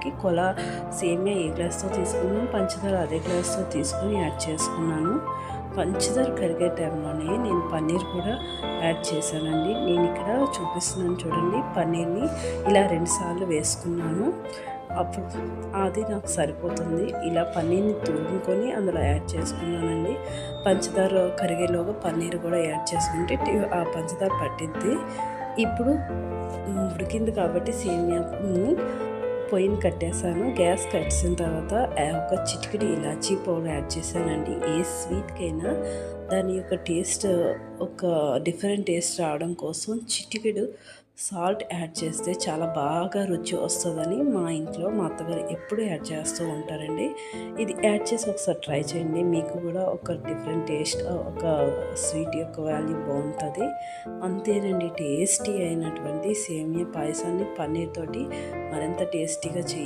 దానికి సేమియా ఏ గ్లాస్తో తీసుకున్నాను, పంచదార అదే గ్లాస్తో తీసుకుని యాడ్ చేసుకున్నాను. పంచదార కరిగే టైంలోనే నేను పన్నీర్ కూడా యాడ్ చేశానండి. నేను ఇక్కడ చూపిస్తున్నాను చూడండి, పన్నీర్ని ఇలా 2 సార్లు వేసుకున్నాను. అప్పుడు అది నాకు సరిపోతుంది. ఇలా పన్నీర్ని తురుముకొని అందులో యాడ్ చేసుకున్నానండి. పంచదార కరిగేలోగా పన్నీర్ కూడా యాడ్ చేసుకుంటే ఆ పంచదార పట్టిద్ది. ఇప్పుడు ఉడికింది కాబట్టి సేమియాని పొయ్యిని కట్టేసాను. గ్యాస్ కట్టేసిన తర్వాత ఒక చిటికెడు ఇలాచీ పౌడర్ యాడ్ చేశానండి. ఏ స్వీట్కైనా దాని యొక్క టేస్ట్ ఒక డిఫరెంట్ టేస్ట్ రావడం కోసం చిటికెడు సాల్ట్ యాడ్ చేస్తే చాలా బాగా రుచి వస్తుందని మా ఇంట్లో మా అత్తగారు ఎప్పుడు యాడ్ చేస్తూ ఉంటారండి. ఇది యాడ్ చేసి ఒకసారి ట్రై చేయండి. మీకు కూడా ఒక డిఫరెంట్ టేస్ట్, ఒక స్వీట్ యొక్క వాల్యూ బాగుంటుంది. అంతేనండి, టేస్టీ అయినటువంటి సేమియా పాయసాన్ని పన్నీర్ తోటి మరింత టేస్టీగా